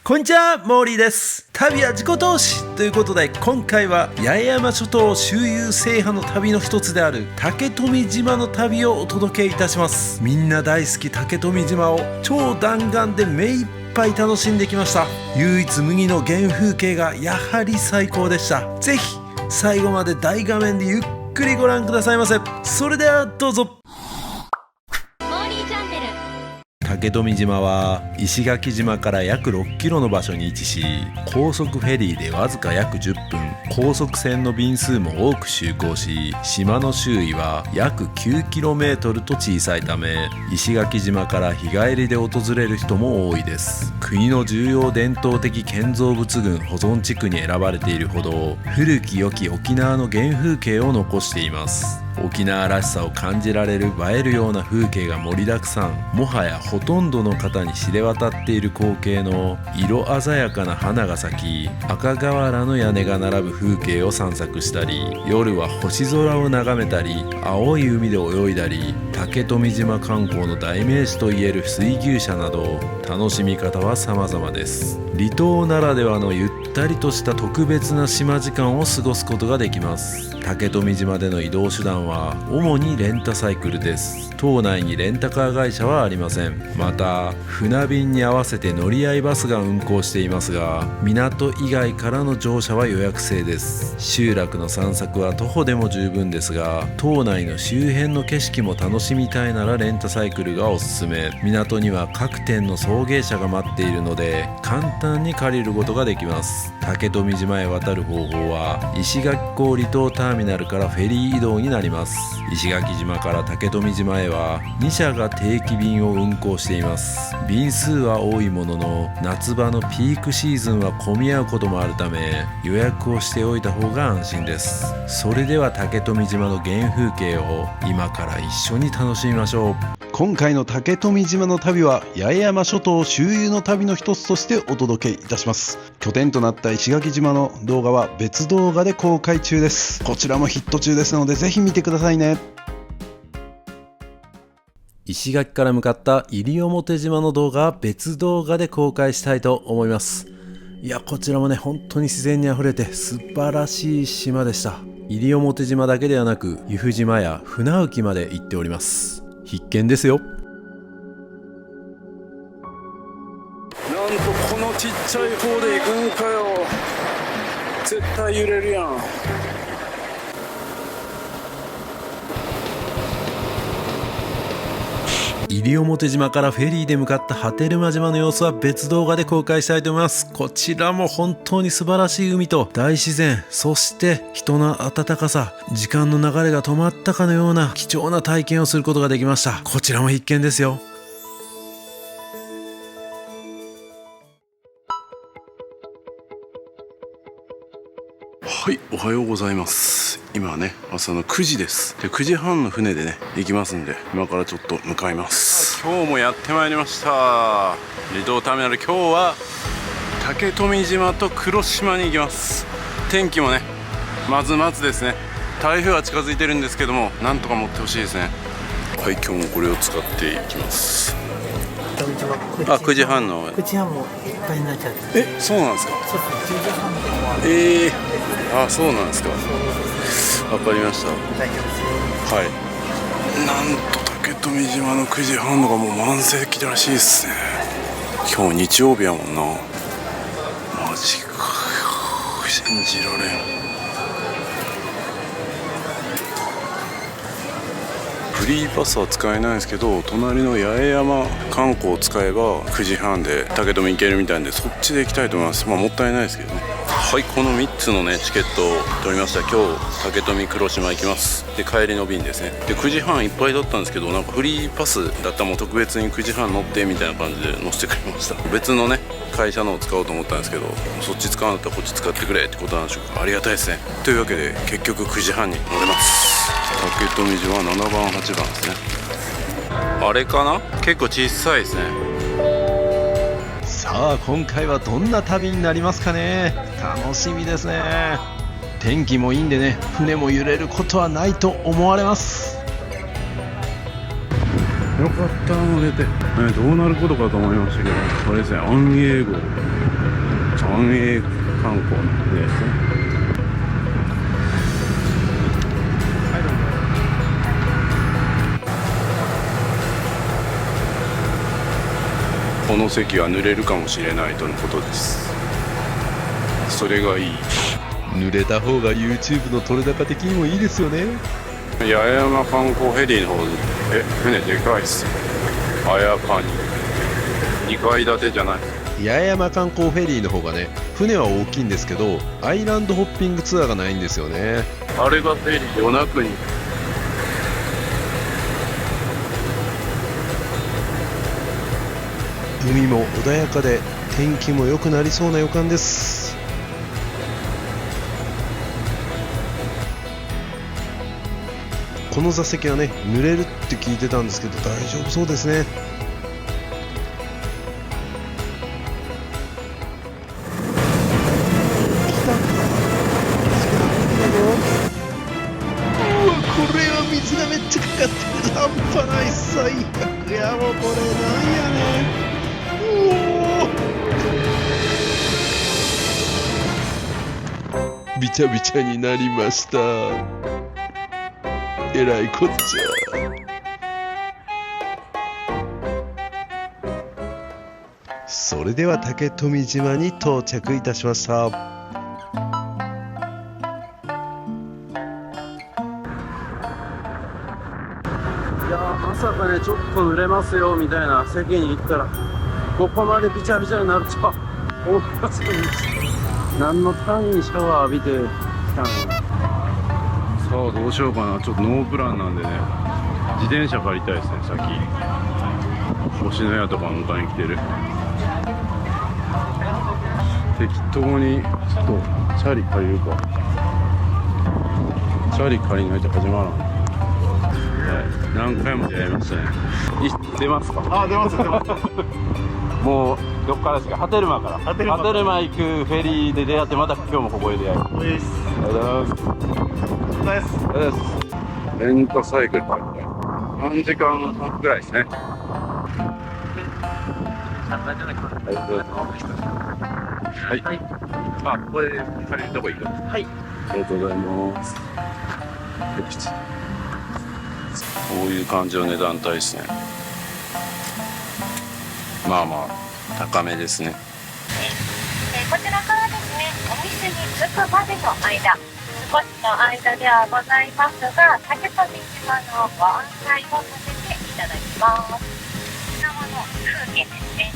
こんにちは、モーリーです。旅は自己投資ということで、今回は八重山諸島周遊制覇の旅の一つである竹富島の旅をお届けいたします。みんな大好き竹富島を超弾丸で目いっぱい楽しんできました。唯一無二の原風景がやはり最高でした。ぜひ最後まで大画面でゆっくりご覧くださいませ。それではどうぞ。竹富島は石垣島から約6キロの場所に位置し、高速フェリーでわずか約10分、高速船の便数も多く就航し、島の周囲は約 9km と小さいため、石垣島から日帰りで訪れる人も多いです。国の重要伝統的建造物群保存地区に選ばれているほど、古き良き沖縄の原風景を残しています。沖縄らしさを感じられる映えるような風景が盛りだくさん。もはやほとんどの方に知れ渡っている光景の色鮮やかな花が咲き、赤瓦の屋根が並ぶ風景を散策したり、夜は星空を眺めたり、青い海で泳いだり、竹富島観光の代名詞といえる水牛車など、楽しみ方は様々です。離島ならではのゆったりとした特別な島時間を過ごすことができます。竹富島での移動手段は主にレンタサイクルです。島内にレンタカー会社はありません。また船便に合わせて乗り合いバスが運行していますが、港以外からの乗車は予約制です。集落の散策は徒歩でも十分ですが、島内の周辺の景色も楽しみたいならレンタサイクルがおすすめ。港には各店の送迎車が待っているので、簡単に借りることができます。竹富島へ渡る方法は石垣港離島ターミナルからフェリー移動になります。石垣島から竹富島へは2社が定期便を運航しています。便数は多いものの、夏場のピークシーズンは混み合うこともあるため、予約をしておいた方が安心です。それでは竹富島の原風景を今から一緒に楽しみましょう。今回の竹富島の旅は八重山諸島周遊の旅の一つとしてお届けいたします。拠点となった石垣島の動画は別動画で公開中です。こちらもヒット中ですので、ぜひ見てくださいね。石垣から向かった西表島の動画は別動画で公開したいと思います。いや、こちらもね、本当に自然にあふれて素晴らしい島でした。西表島だけではなく、由布島や船浮まで行っております。必見ですよ。なんとこのちっちゃい方で行くんかよ。絶対揺れるやん。西表島からフェリーで向かった波照間島の様子は別動画で公開したいと思います。こちらも本当に素晴らしい海と大自然、そして人の温かさ、時間の流れが止まったかのような貴重な体験をすることができました。こちらも必見ですよ。はい、おはようございます。今はね、朝の9時です。で、9時半の船でね、行きますんで、今からちょっと向かいます。今日もやってまいりました。離島ターミナル、今日は竹富島と黒島に行きます。天気もね、まずまずですね。台風は近づいてるんですけども、なんとか持ってほしいですね。はい、今日もこれを使っていきます。あ、9時半の9時半もいっぱいになっちゃって。え、そうなんですか。そうそう、10時半あ、そうなんですか。わかりました。大丈夫ですよ。はい。なんと竹富島の9時半のがもう満席らしいですね。今日日曜日やもんな。マジかよ、信じられん。フリーパスは使えないんですけど、隣の八重山観光を使えば9時半で竹富行けるみたいなんで、そっちで行きたいと思います。まあもったいないですけどね。はい、この3つのねチケットを取りました。今日竹富黒島行きます。で、帰りの便ですね。で、9時半いっぱいだったんですけど、なんかフリーパスだったらもう特別に9時半乗ってみたいな感じで乗せてくれました。別のね会社のを使おうと思ったんですけど、そっち使わなかったらこっち使ってくれってことなんでしょうか。ありがたいですね。というわけで結局9時半に乗れます。竹富島7番8番ですね。あれかな、結構小さいですね。さあ、今回はどんな旅になりますかね。楽しみですね。天気もいいんでね、船も揺れることはないと思われます。よかった、乗れて、どうなることかと思いましたけど、これですね、安永号官営観光のやつね。この席は濡れるかもしれないとのことです。それがいい。濡れた方が YouTube の撮れ高的にもいいですよね。八重山観光フェリーの方、船でかいっす。あやかに2階建てじゃない。八重山観光フェリーの方がね、船は大きいんですけどアイランドホッピングツアーがないんですよね。あれがフェリー、与那国。海も穏やかで天気も良くなりそうな予感です。この座席はね濡れるって聞いてたんですけど大丈夫そうですね。うわ、これは水がめっちゃかかってる。半端ない。最悪や。もうこれなんやねん。びちゃびちゃになりました。えらいこっちゃ。それでは竹富島に到着いたしました。いやまさかね、ちょっと濡れますよみたいな席に行ったらここまでびちゃびちゃになるとは思いませんでした。何のためにシャワー浴びてきたの。さあどうしようかな。ちょっとノープランなんでね、自転車借りたいですね。先星のやとか迎えに来てる。適当にちょっとチャリ借りるか。チャリ借りないと始まらん。何回も出会いましたね。出ますか。あ、出ます出ます。もうどっからですか。波照間から。波照間行くフェリーで出会って、また今日もここで出会い。ありがとうございます。レンタサイクル借りたい。3時間半ぐらいですね。ありがとうございます。はい。あ、ここで借りるとこいいか。はい。ありがとうございます。こういう感じの値段帯ですね。まあまあ高めですね。こちらからですね、お店に着くまでの間、少しの間ではございますが、竹富島のご案内をさせていただきます。沖縄の風景ですね。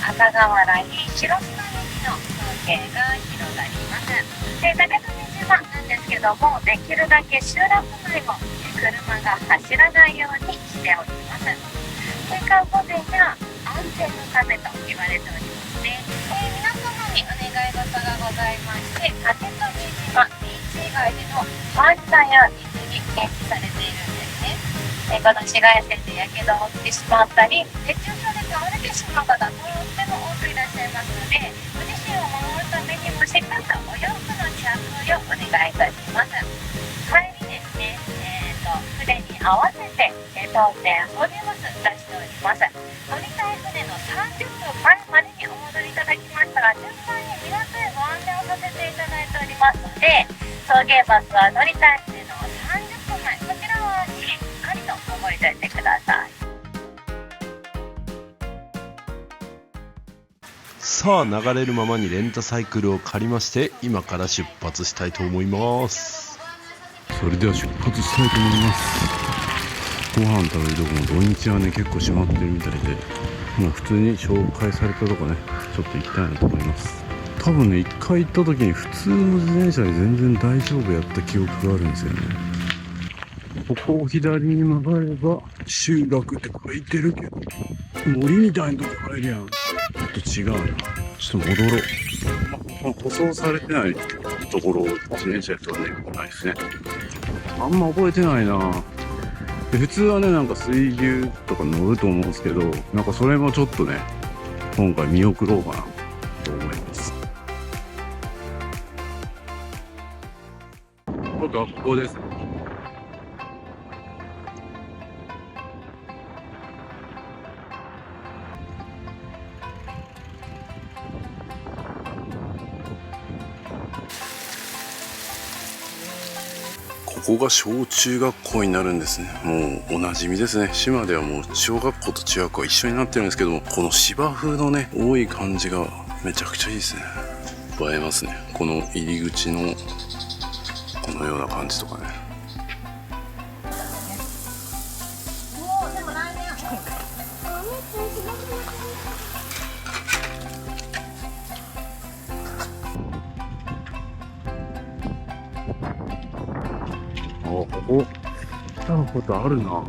赤瓦に白砂雪の風景が広がります。で、竹富島なんですけども、できるだけ集落内を車が走らないようにしております。景観保全や安全のためと言われておりますね。皆様にお願い事がございまして、竹富島ビーチ以外でのワンちゃんや水に設置されているんですね。この紫外線でやけどをしてしまったり、熱中症で倒れてしまう方とっても多くいらっしゃいますので、ご自身を守るためにもしっかりとお洋服の着用をお願いいたします。帰りですね、船に合わせて当店送迎バス出しております。乗りたい船の30分前までにお戻りいただきましたら、順番に港へご案内をさせていただいておりますので、送迎バスは乗りたい船の30分前、こちらはしっかりと覚えておいてください。さあ流れるままにレンタサイクルを借りまして、今から出発したいと思います。それでは出発したいと思います。ご飯食べるとこも土日はね結構閉まってるみたいで、もう普通に紹介されたとこねちょっと行きたいなと思います。多分ね、一回行った時に普通の自転車で全然大丈夫やった記憶があるんですよね。ここを左に曲がれば集落って書いてるけど、森みたいなとこ入るやん。ちょっと違うな。ちょっと戻ろう。舗装されてないところを自転車やったらね、来ないですね。あんま覚えてないな。で普通はね、なんか水牛とか乗ると思うんですけど、なんかそれもちょっとね、今回見送ろうかなと思います。これ学校ですね。こが小中学校になるんですね。もうおなじみですね。島ではもう小学校と中学校は一緒になってるんですけども、この芝生のね多い感じがめちゃくちゃいいですね。映えますね。この入り口のこのような感じとかね。ここ来たことあるな。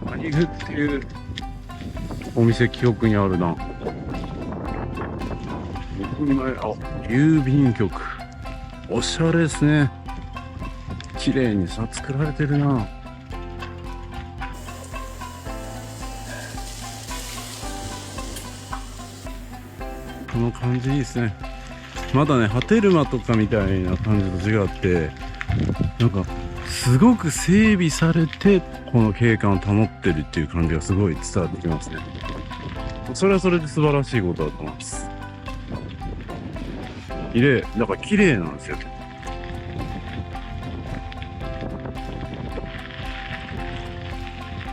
何具っていうお店記憶にあるな。郵便局。おしゃれですね。綺麗にさ作られてるな。この感じいいですね。まだね、波照間とかみたいな感じと違って、なんかすごく整備されてこの景観を保ってるっていう感じがすごい伝わってきますね。それはそれで素晴らしいことだと思います。綺麗、だから綺麗なんですよ。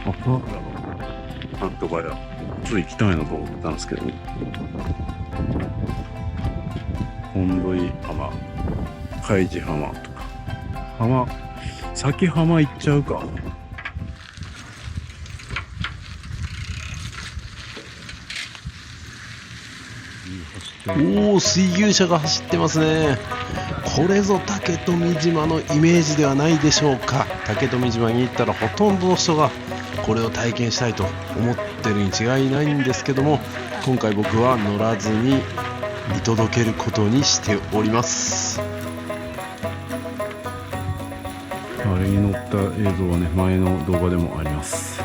あ、なんとかや、ちょっと行きたいなと思ったんですけど、本土井浜、海地浜とか、先浜行っちゃうか。おお、水牛車が走ってますね。これぞ竹富島のイメージではないでしょうか。竹富島に行ったらほとんどの人がこれを体験したいと思ってるに違いないんですけども、今回僕は乗らずに見届けることにしております。あれに乗った映像はね、前の動画でもあります。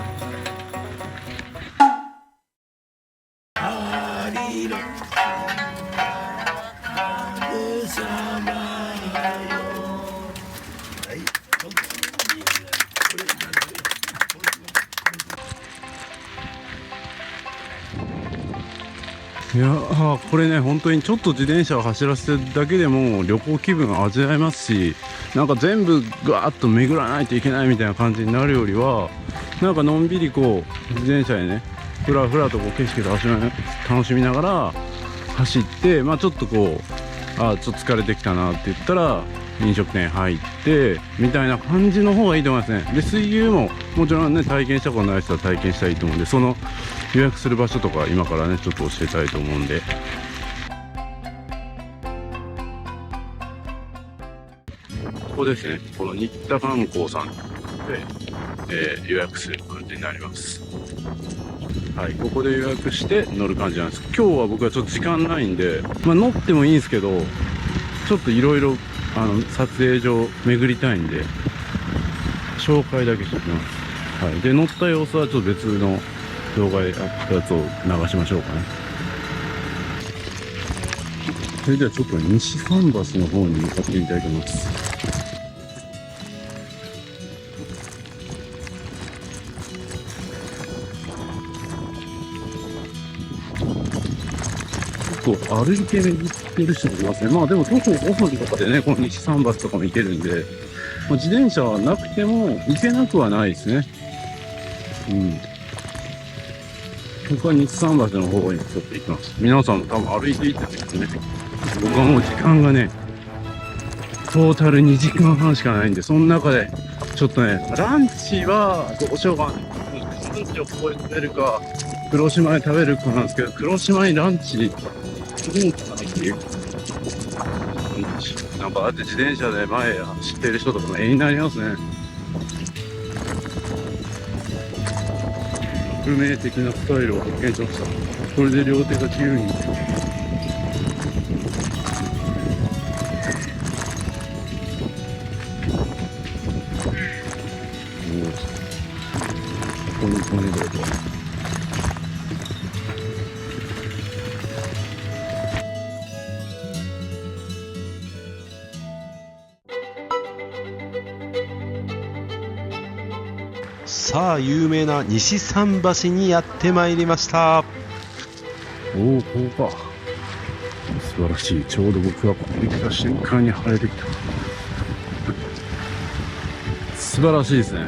いやー、これね、本当にちょっと自転車を走らせてるだけでも旅行気分味わえますし、なんか全部ガーッと巡らないといけないみたいな感じになるよりは、なんかのんびりこう自転車でね、ふらふらとこう景色楽しみながら走って、まあちょっとこう、ちょっと疲れてきたなって言ったら飲食店入ってみたいな感じの方がいいと思いますね。で、水牛ももちろんね、体験したことない人は体験したらいいと思うんで、その予約する場所とか今からねちょっと教えたいと思うんで、ここですね。この新田観光さんで、予約する感じになります。はい、ここで予約して乗る感じなんです。今日は僕はちょっと時間ないんで、まあ、乗ってもいいんですけど、ちょっといろいろ撮影上巡りたいんで紹介だけしておきます。はい、で乗った様子はちょっと別の動画やつを流しましょうかね。それではちょっと西桟橋の方に向かってみたいと思います。結構歩いて巡ってる人もいますね。まあでも徒歩5分とかでね、この西桟橋とかも行けるんで、まあ、自転車はなくても行けなくはないですね。うん。僕は西桟橋の方にちょっと行きます。皆さんも多分歩いて行ってるんですね。僕はもう時間がね、トータル2時間半しかないんで、その中で、ちょっとね、ランチはどうしようかな。ランチをここで食べるか、黒島で食べるかなんですけど、黒島にランチ、どうかなっていう。なんかだって自転車で前走ってる人とかも絵になりますね。革命的なスタイルを発見しました。これで両手が自由に。ここにどうぞ。さあ、有名な西桟橋にやってまいりました。おお、ここか。素晴らしい。ちょうど僕がここに来た瞬間に晴れてきた。素晴らしいですね。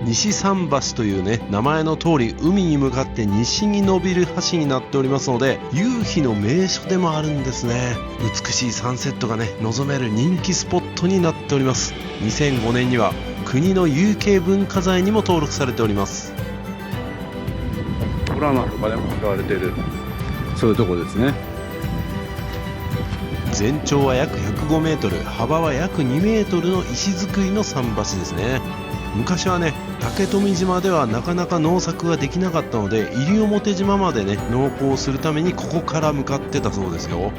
西桟橋というね名前の通り海に向かって西に伸びる橋になっておりますので、夕日の名所でもあるんですね。美しいサンセットがね望める人気スポットになっております。2005年には国の有形文化財にも登録されております。ドラマとかでも使われてるそういうとこですね。全長は約105メートル、幅は約2メートルの石造りの桟橋ですね。昔はね竹富島ではなかなか農作ができなかったので、西表島までね農耕するためにここから向かってたそうですよ。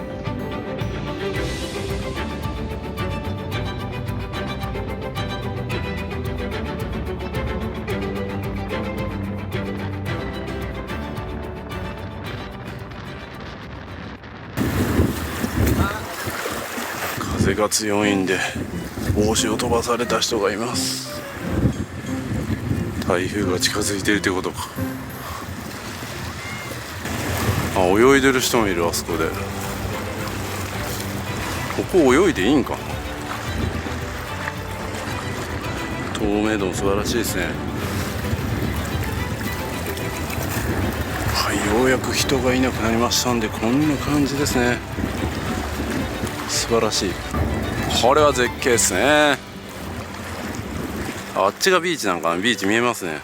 風が強いんで帽子を飛ばされた人がいます。台風が近づいてるってことか。あ、泳いでる人もいる。あそこでここ泳いでいいんかな。透明度も素晴らしいですね。はい、ようやく人がいなくなりましたんで、こんな感じですね。素晴らしい。これは絶景ですね。あっちがビーチなんかな。ビーチ見えますね。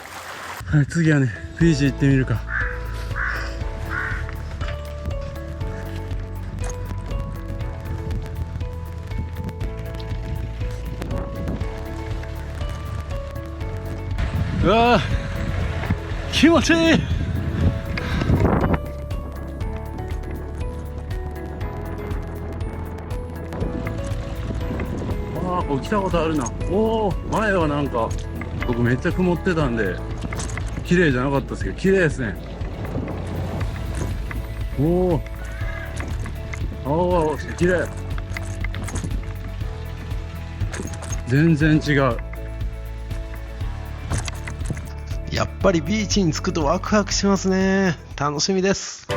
はい、次はねビーチ行ってみるか。うわー気持ちいい。ここ来たことあるな。おお、前はなんか僕めっちゃ曇ってたんで綺麗じゃなかったですけど、綺麗ですね。おお、青々して綺麗。全然違う。やっぱりビーチに着くとワクワクしますね。楽しみです。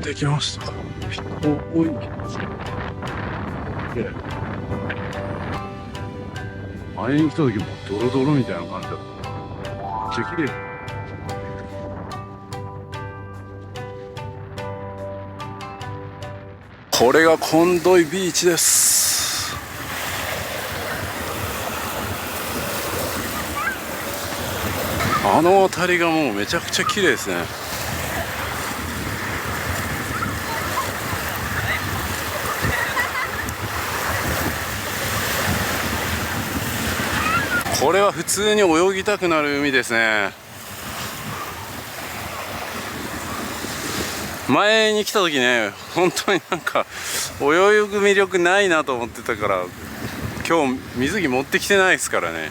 できました。おい。前に来た時もドロドロみたいな感じだった。めっちゃ綺麗。これがコンドイビーチです。あの辺りがもうめちゃくちゃ綺麗ですね。これは普通に泳ぎたくなる海ですね。前に来た時ね、本当になんか泳ぐ魅力ないなと思ってたから、今日水着持ってきてないですからね。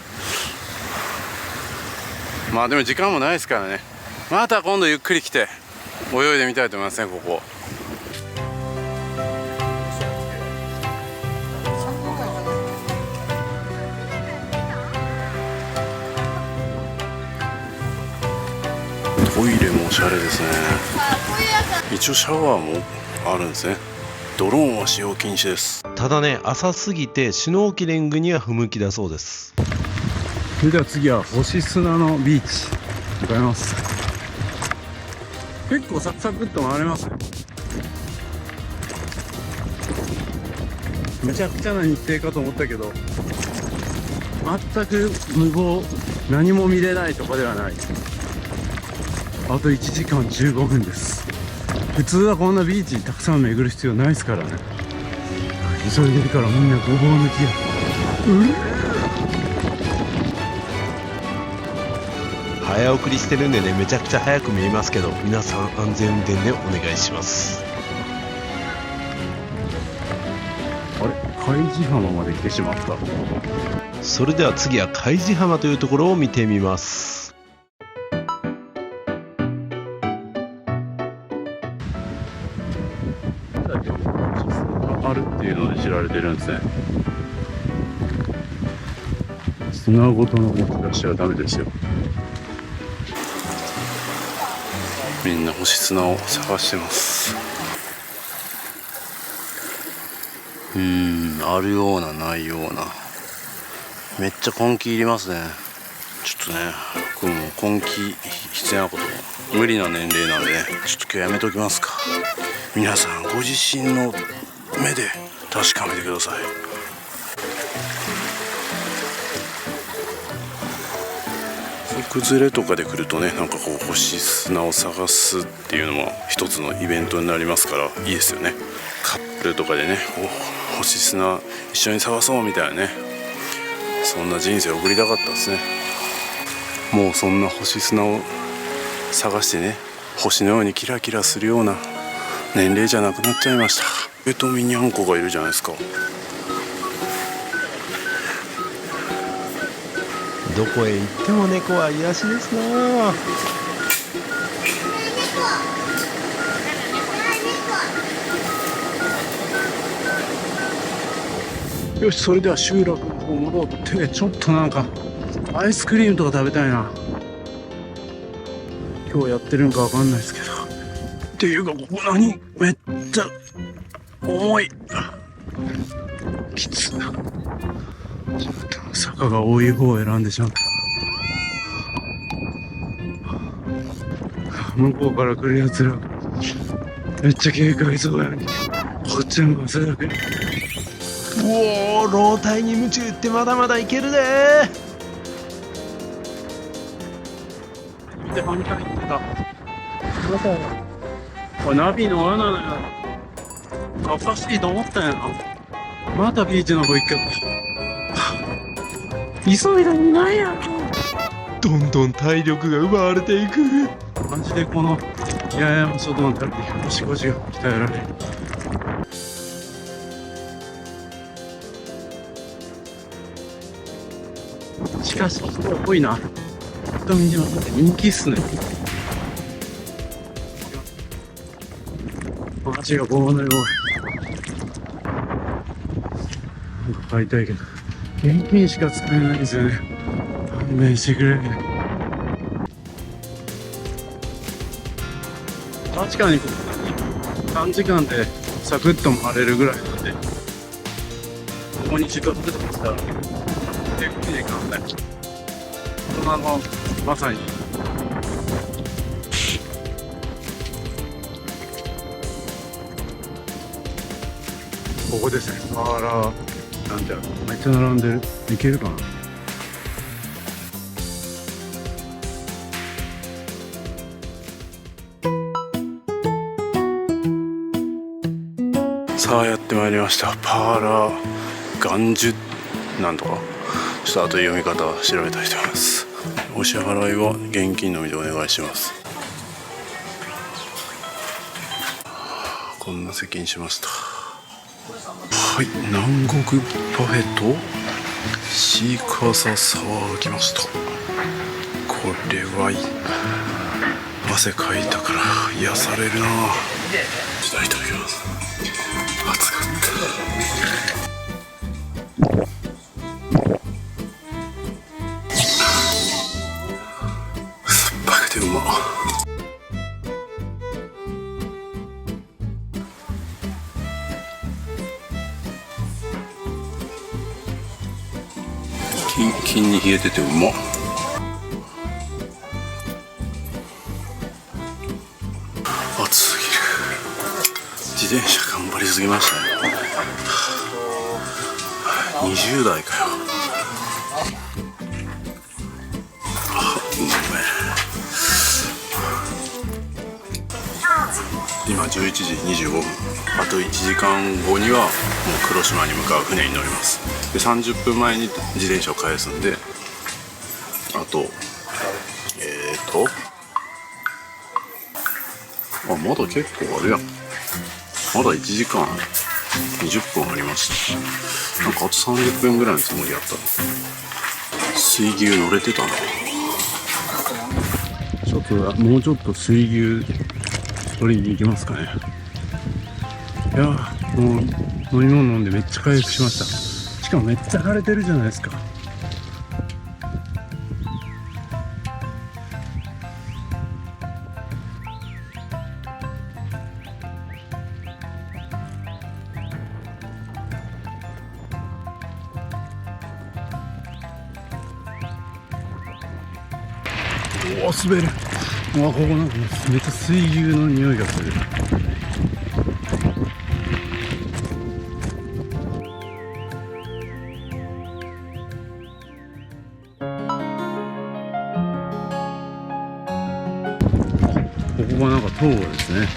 まあでも時間もないですからね。また今度ゆっくり来て泳いでみたいと思いますね。ここトイレもおしゃれですね。一応シャワーもあるんですね。ドローンは使用禁止です。ただね浅すぎてシュノーケリングには不向きだそうです。それでは次は星砂のビーチ向かいます。結構サクサクっと回れますね。めちゃくちゃな日程かと思ったけど、全く無謀、何も見れないとかではない。あと1時間15分です。普通はこんなビーチにたくさん巡る必要ないですからね。急いでるからみんなごぼう抜きや。早送りしてるんでねめちゃくちゃ早く見えますけど、皆さん安全運転でお願いします。あれ、海地浜まで来てしまった。それでは次は海地浜というところを見てみます。あるっていうので知られてるんですね。砂ごとの持ち出しはダメですよ。みんな星砂を探してます。あるようなないような。めっちゃ根気いりますね。ちょっとね、僕も根気必要なこと無理な年齢なんでね、ちょっと今日やめときますか。皆さんご自身の目で確かめてください。崩れとかで来るとね、なんかこう星砂を探すっていうのも一つのイベントになりますからいいですよね。カップルとかでね、こう星砂一緒に探そうみたいなね、そんな人生を送りたかったですね。もうそんな星砂を探してね、星のようにキラキラするような年齢じゃなくなっちゃいました。上とミニャンコがいるじゃないですか。どこへ行っても猫は癒しですな。よし、それでは集落の方戻って、ちょっとなんかアイスクリームとか食べたいな。今日やってるのかわかんないですけど。っていうか、ここ何めっちゃ重い。きつ。ちょっと坂が多い方を選んでしまった。向こうから来るやつらめっちゃ警戒そうやのに、こっちの方が最悪。うおー、老体に夢中ってまだまだいけるで見て、反対行ってた。これナビの罠だよ。おかしいと思ったんやな。またビーチの方行く。急いだにないやろ。どんどん体力が奪われていく。マジでこの八重山諸島の旅、足腰が鍛えられる。しかし人多いな。富島って人気っすね。街が棒のよう。なんか買いたいけど現金しか使えないんですよね。勘弁してくれ。確かにここ短時間でサクッと回れるぐらいなんで、ここに時間出てましたらゆっくりで簡単に大人のまさにここですね。あら、なんてめっちゃ並んでる。いけるかな。さあやってまいりました。パーラーガンジュなんとか、ちょっと後で読み方調べたいと思います。お支払いは現金のみでお願いします。こんな席にしました。はい、南国パフェとシークワーサーサワーが来ました。これはいい。汗かいたから癒されるな。ちょっといただきます。暑かった。酸っぱくてうまっ。キンキンに冷えててうまっ。暑すぎる。自転車頑張りすぎましたね。20代かよ。今11時25分。あと1時間後にはもう黒島に向かう船に乗ります。で30分前に自転車を返すんで、あとまだ結構あるやん。まだ1時間20分ありました。なんかあと30分ぐらいのつもりやったの。水牛乗れてたな。ちょっともうちょっと水牛取りに行きますかね。いやもう飲み物飲んでめっちゃ回復しました。しかもめっちゃ晴れてるじゃないですか。おお滑る。うわここなんかめっちゃ水牛の匂いがする。ここがなんか塔ですね。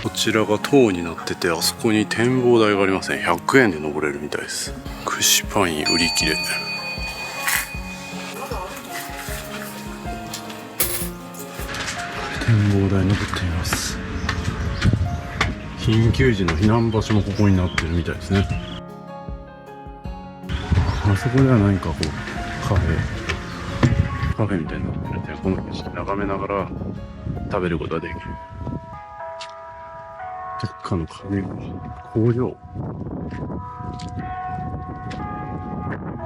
こちらが塔になってて、あそこに展望台がありますね。100円で登れるみたいです。串パイン売り切れ。展望台登っています。緊急時の避難場所もここになってるみたいですね。あそこでは何かこうカフェみたいになってるんで、この景色眺めながら食べることができる。どっかの紙工場、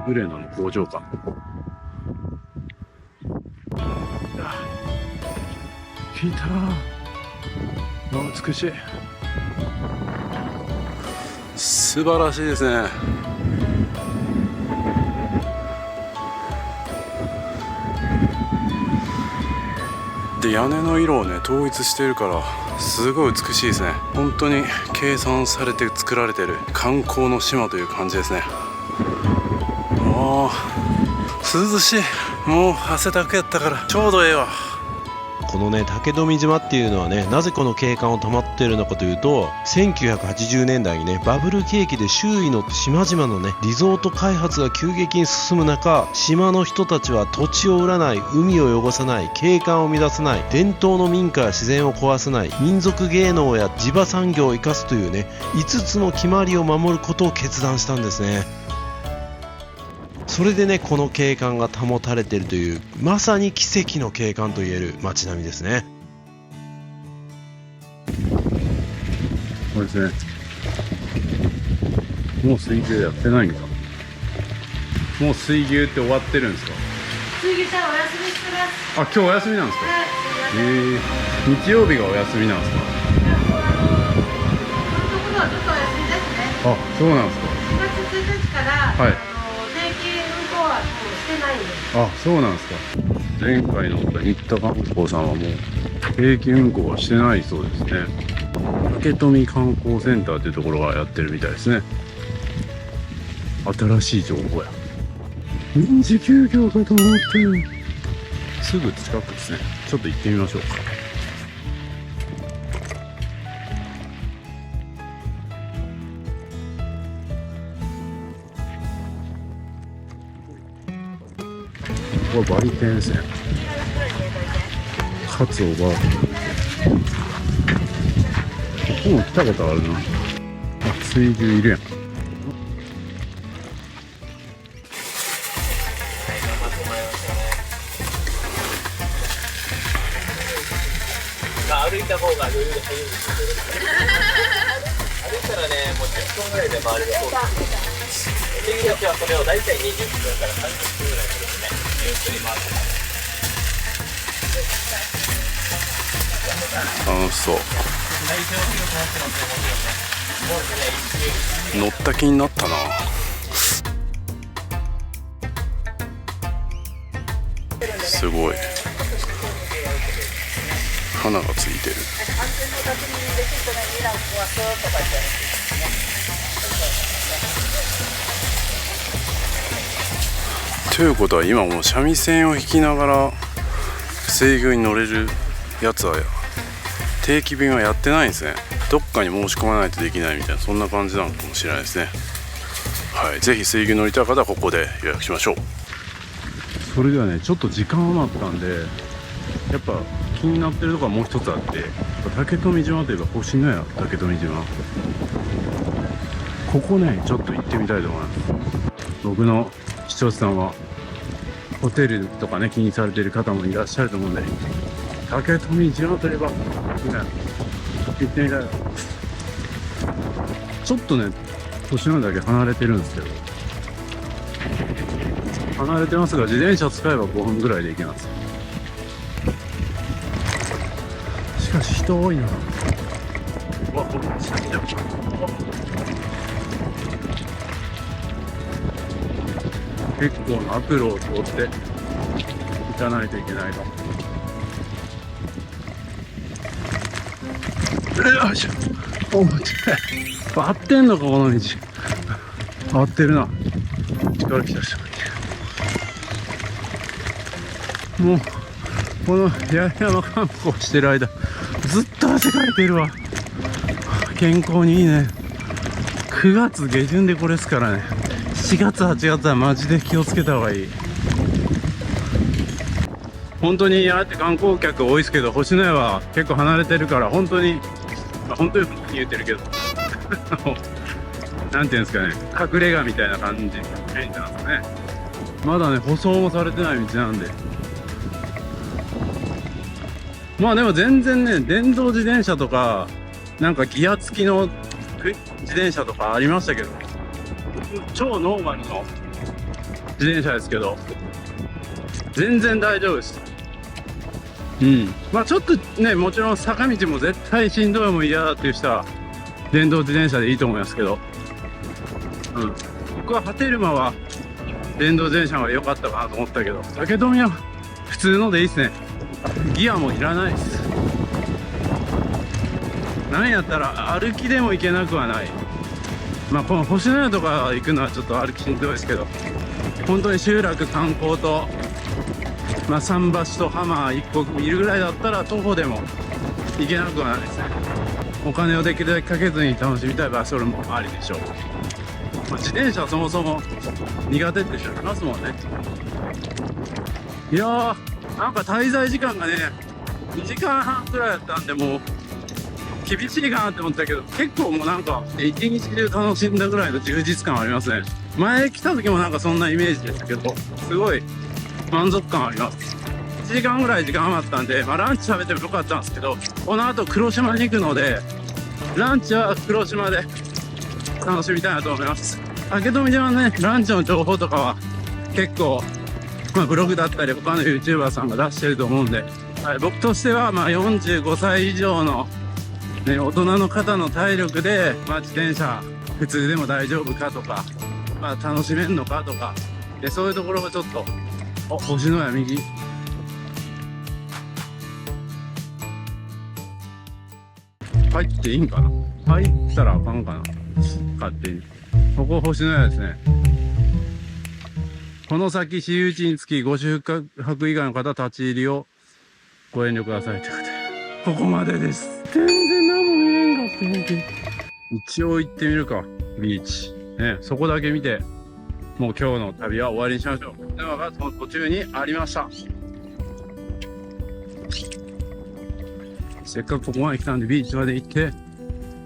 グレナの工場か。来たー。美しい。素晴らしいですね。で屋根の色をね統一しているからすごい美しいですね。本当に計算されて作られている観光の島という感じですね。あー涼しい。もう汗だくやったからちょうどええわ。このね竹富島っていうのはね、なぜこの景観を保っているのかというと、1980年代にねバブル景気で周囲の島々のねリゾート開発が急激に進む中、島の人たちは土地を売らない、海を汚さない、景観を乱さない、伝統の民家や自然を壊さない、民族芸能や地場産業を生かすというね5つの決まりを守ることを決断したんですね。それでねこの景観が保たれているという、まさに奇跡の景観といえる街並みですね。これですね。もう水牛やってないんか。もう水牛って終わってるんですか。水牛さんお休みしてます。あ、今日お休みなんですか。はい。日曜日がお休みなんですか。このところはちょっとお休みですね。あ、そうなんですか。4月1日から、はい定期運行はもうしてないんです。あ、そうなんですか。前回乗った新田観光さんはもう定期運行はしてないそうですね。竹富観光センターっていうところがやってるみたいですね。新しい情報や。臨時休業かと思ってる。すぐ近くですね。ちょっと行ってみましょうか。ここは売店線。カツオバー。ここも来たことあるな。あ、水牛いるやん。歩いた方が余裕で早いんですよ。歩いたらね、もう10分ぐらいで回れるそうです。できる時はそれを大体20分から30分ぐらいですね、ゆっくり回ってます。楽しそう。乗った気になったな。すごい。花がついてる。ということは今もう三味線を弾きながら水牛に乗れるやつは定期便はやってないんですね。どっかに申し込まないとできないみたいな、そんな感じなのかもしれないですね。はい、ぜひ水牛乗りたい方はここで予約しましょう。それではね、ちょっと時間余ったんで、やっぱ気になってるところがもう一つあって、竹富島といえば星のや竹富島。ここね、ちょっと行ってみたいと思います。僕の視聴者さんはホテルとかね気にされている方もいらっしゃると思うんで、竹富島といえば行ってみたい。ちょっとね星野だけ離れてるんですけど、離れてますが自転車使えば5分ぐらいで行けます。しかし人多いな。うわ、これ近いじゃん。結構なアプロを通って行行かないといけないと。よいしょ。お待ち。合ってんのかこの道。合ってるな。力来た人がいて。もうこの八重山観光してる間ずっと汗かいてるわ。健康にいいね。9月下旬でこれですからね。7月8月はマジで気をつけた方がいい。本当にああやって観光客多いですけど、星のやは結構離れてるから本当に、本当に言ってるけどなんていうんですかね、隠れ家みたいな感じのイメージなんですかね。まだね舗装もされてない道なんで、まあでも全然ね、電動自転車とかなんかギア付きの自転車とかありましたけど、超ノーマルの自転車ですけど全然大丈夫です。まあちょっとね、もちろん坂道も絶対しんどいも嫌だっていう人は電動自転車でいいと思いますけど、僕は波照間は電動自転車が良かったかなと思ったけど、竹富は普通のでいいですね。ギアもいらないです。なんやったら歩きでも行けなくはない。まあこの星のやとか行くのはちょっと歩きしんどいですけど、本当に集落観光とまあ桟橋と浜1個見るぐらいだったら徒歩でも行けなくはないですね。お金をできるだけかけずに楽しみたい場合はそれもありでしょう。まあ、自転車はそもそも苦手って人いますもんね。いやー、なんか滞在時間がね2時間半くらいだったんで、もう厳しいかなって思ったけど、結構もうなんか一日中楽しんだぐらいの充実感ありますね。前来た時もなんかそんなイメージでしたけど、すごい満足感あります。1時間ぐらい時間余ったんで、まあランチ食べてもよかったんですけど、この後黒島に行くのでランチは黒島で楽しみたいなと思います。竹富島のねランチの情報とかは結構、まあ、ブログだったり他の YouTuber さんが出してると思うんで、僕としてはまあ45歳以上の、ね、大人の方の体力で、まあ、自転車普通でも大丈夫かとか、まあ、楽しめるのかとかで、そういうところがちょっと星のや右入っていいんかな、入ったらあかんかな、勝手に。ここ星のやですね。この先私有地につきご宿泊以外の方立ち入りをご遠慮くださいってことで、ここまでです。全然何も見えんかった。一応行ってみるか、ビーチね。そこだけ見てもう今日の旅は終わりにしましょう。電話がその途中にありました。せっかくここまで来たんでビーチまで行って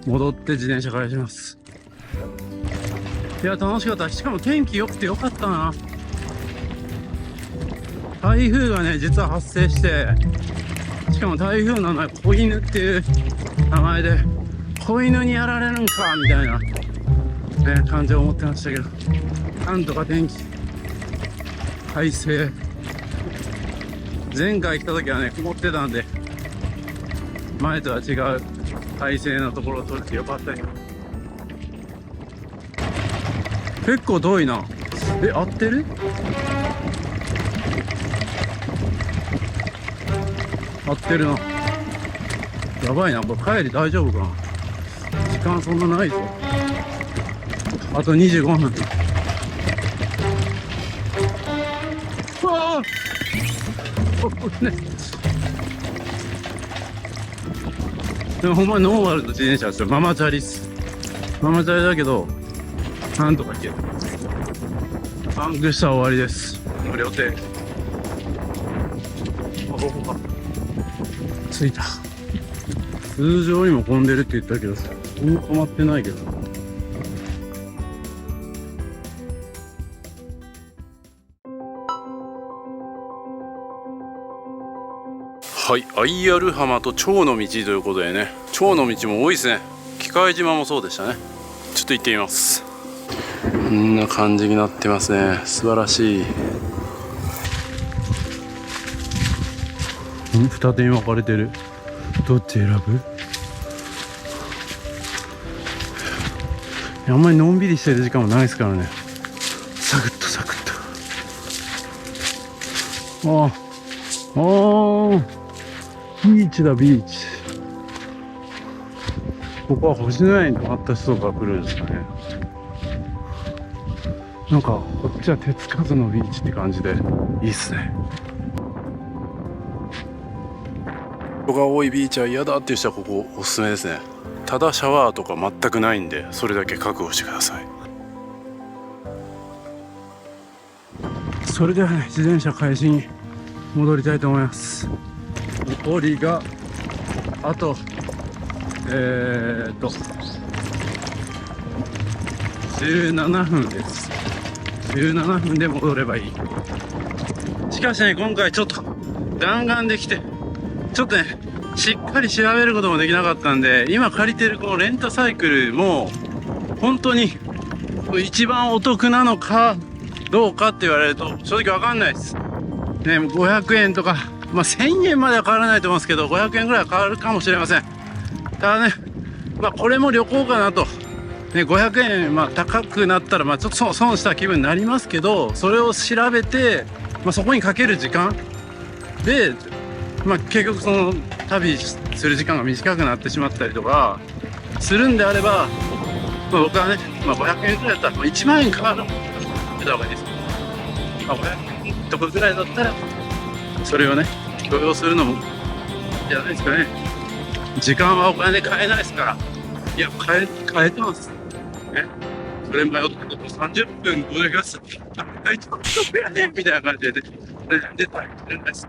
戻って自転車返します。いや楽しかった。しかも天気良くてよかったな。台風がね実は発生して、しかも台風の名前子犬っていう名前で、子犬にやられるんかみたいな、ね、感じを思ってましたけど、なんとか天気快晴。前回来た時はね曇ってたんで、前とは違う快晴なところを撮れてよかったよ。結構遠いな。合ってる？合ってるな。やばいな、これ帰り大丈夫かな。時間そんなないぞ。あと25分。わあね。でもほんまノーマルの自転車ですよ。ママチャリっす。ママチャリだけどなんとかいける。パンクしたら終わりです。乗り予定。着いた。通常にも混んでるって言ったけど、そんな止まってないけど。はい、IR 浜と蝶の道ということでね、蝶の道も多いですね。機械島もそうでしたね。ちょっと行ってみます。こんな感じになってますね。素晴らしい。二手に分かれてる。どっち選ぶ？あんまりのんびりしてる時間もないですからね。サクッとサクッと。ああ、ビーチだ、ビーチ。ここは星の上に泊まった人が来るんですかね。なんかこっちは手つかずのビーチって感じでいいっすね。人が多いビーチは嫌だっていう人はここおすすめですね。ただシャワーとか全くないんで、それだけ覚悟してください。それではね、自転車開始に戻りたいと思います。残りがあと17分です。17分で戻ればいい。しかしね、今回ちょっと弾丸できて、ちょっとね、しっかり調べることもできなかったんで、今借りてるこのレンタサイクルも本当に一番お得なのかどうかって言われると正直わかんないです。ね、500円とか、1000円までは変わらないと思うんですけど、500円ぐらいは変わるかもしれません。ただね、これも旅行かなと。ね、500円、高くなったら、ちょっと損した気分になりますけど、それを調べて、そこにかける時間で、結局その旅する時間が短くなってしまったりとかするんであれば、僕はね、500円くらいだったら1万円かかるのやめた方がいいです。500円とかぐらいだったらそれをね許容するのもいいんじゃないですかね。時間はお金で買えないですから。いや、買えてますね。それ迷って30分これがすあいつ得やねみたいな感じで出たりするんです。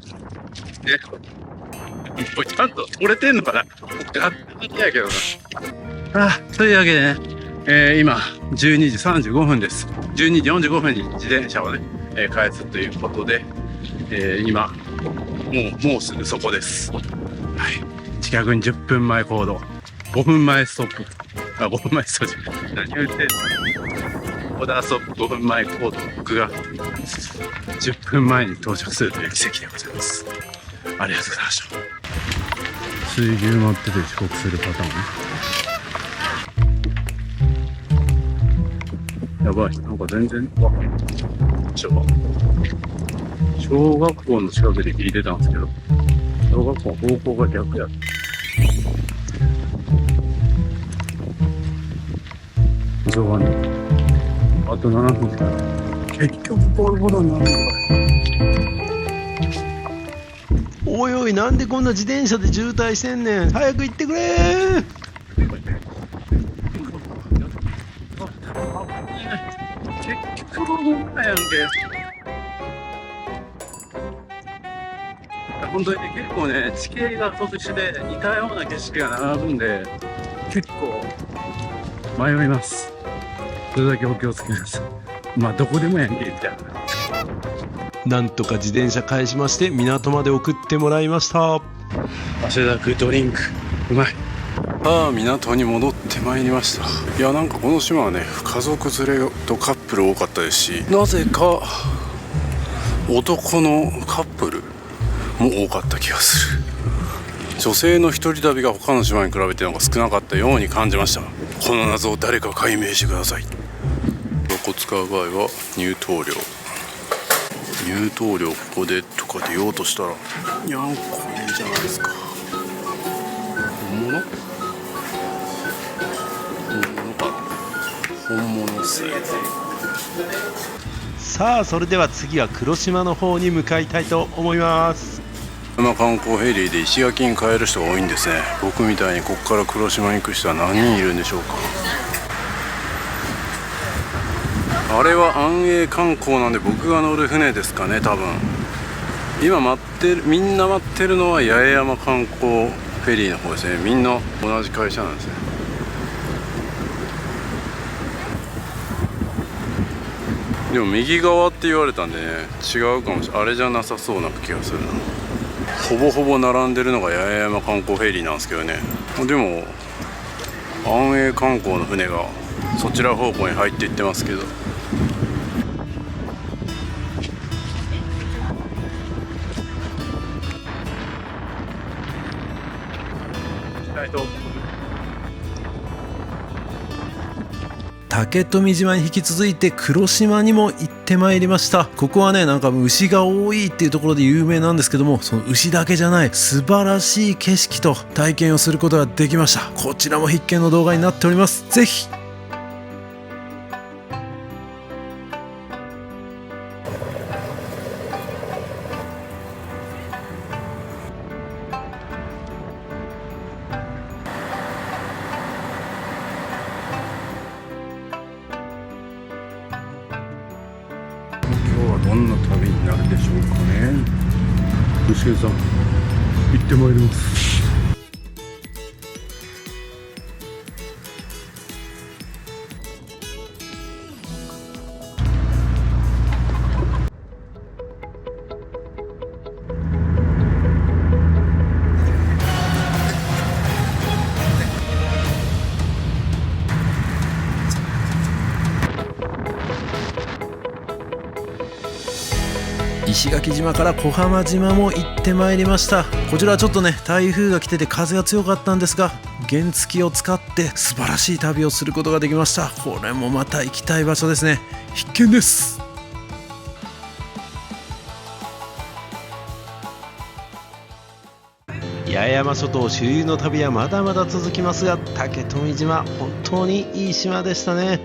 これちゃんと取れてんのかな。やけどな。というわけでね、今12時35分です。12時45分に自転車をね、返すということで、今もうすぐそこです。はい。近くに10分前行動、5分前ストップ。5分前ストップ。何を言ってんの。オーダーストップ5分前行動。僕が10分前に到着するという奇跡でございます。ありがとうございました。水牛待ってて遅刻するパターンね。やばい、なんか全然わかんない。小学校の近くで聞いてたんですけど、小学校の方向が逆やった。しょうがない。あと7分か。結局ボロボロになるのか。おいおい、なんでこんな自転車で渋滞してんねん。早く行ってくれー。結局ボロボロやんけ。本当にね、結構ね、地形が特殊で似たような景色が並ぶんで、結構迷います。それだけお気をつけください。どこでもやんけみたいな。なんとか自転車返しまして港まで送ってもらいました。汗だくドリンクうまい。港に戻ってまいりました。いや、なんかこの島はね、家族連れとカップル多かったですし、なぜか男のカップルも多かった気がする。女性の一人旅が他の島に比べてなんか少なかったように感じました。この謎を誰か解明してください。ここ使う場合は入湯料ここでとか出ようとしたら、いや、これじゃないですか。本物か。本物っすね。さあ、それでは次は黒島の方に向かいたいと思います。観光フェリーで石垣に帰る人が多いんですね。僕みたいにここから黒島に行く人は何人いるんでしょうか。あれは安永観光なんで、僕が乗る船ですかね、多分。今みんな待ってるのは八重山観光フェリーの方ですね。みんな同じ会社なんですね。でも右側って言われたんでね、違うかもしれない。あれじゃなさそうな気がするな。ほぼほぼ並んでるのが八重山観光フェリーなんですけどね。でも安永観光の船がそちら方向に入っていってますけど、竹富島に引き続いて黒島にも行ってまいりました。ここはねなんか牛が多いっていうところで有名なんですけども、その牛だけじゃない素晴らしい景色と体験をすることができました。こちらも必見の動画になっております。ぜひ今日はどんな旅になるでしょうかね。牛毛さん行ってまいります。石垣島から小浜島も行ってまいりました。こちらはちょっとね台風が来てて風が強かったんですが、原付を使って素晴らしい旅をすることができました。これもまた行きたい場所ですね。必見です。八重山諸島周遊の旅はまだまだ続きますが、竹富島本当にいい島でしたね。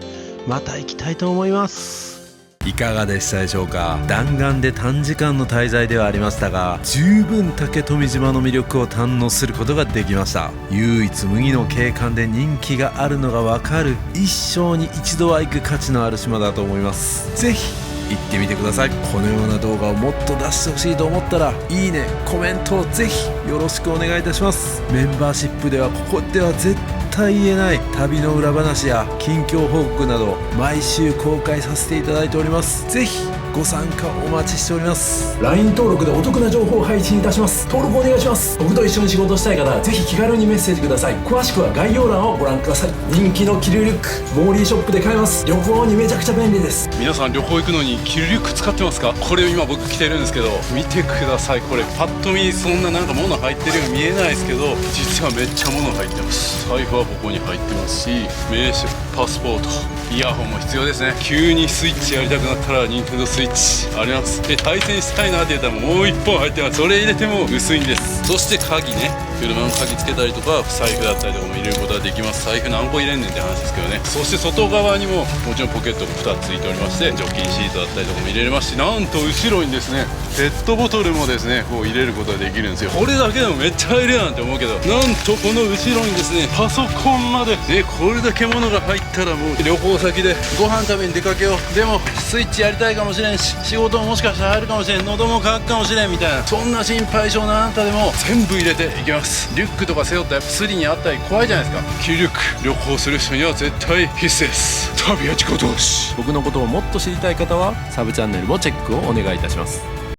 また行きたいと思います。いかがでしたでしょうか。弾丸で短時間の滞在ではありましたが、十分竹富島の魅力を堪能することができました。唯一無二の景観で人気があるのがわかる、一生に一度は行く価値のある島だと思います。ぜひ行ってみてください。このような動画をもっと出してほしいと思ったらいいね、コメントをぜひよろしくお願いいたします。メンバーシップではここでは絶対言えない旅の裏話や近況報告など毎週公開させていただいております。ぜひご参加お待ちしております。 LINE 登録でお得な情報を配信いたします。登録お願いします。僕と一緒に仕事したい方はぜひ気軽にメッセージください。詳しくは概要欄をご覧ください。人気の気流リュックモーリーショップで買えます。旅行にめちゃくちゃ便利です。皆さん旅行行くのにキルリュック使ってますか？これ今僕着てるんですけど、見てください。これパッと見そんななんか物入ってるように見えないですけど、実はめっちゃ物入ってます。財布はここに入ってますし、名刺、パスポート、イヤホンも必要ですね。急にスイッチやりたくなったら任天堂スイッチあります。で対戦したいなって言ったらもう1本入ってます。それ入れても薄いんです。そして鍵ね、車の鍵つけたりとか財布だったりとかも入れることができます。財布何個入れんねんって話ですけどね。そして外側にももちろんポケットが2つついておりまして、除菌シートだったりとかも入れれますし、なんと後ろにですねペットボトルもですねこう入れることができるんですよ。これだけでもめっちゃ入れるなんて思うけど、なんとこの後ろにですねパソコンまでね、これだけ物が入ったらもう旅行先でご飯食べに出かけよう、でもスイッチやりたいかもしれんし、仕事ももしかしたら入るかもしれん、喉も渇くかもしれんみたいな、そんな心配性のあなたでも全部入れていきます。リュックとか背負ったらスリにあったり怖いじゃないですか。キルリュック旅行する人には絶対必須です。旅は自己投資。僕のことをもっと知りたい方はサブチャンネルもチェックをお願いいたします。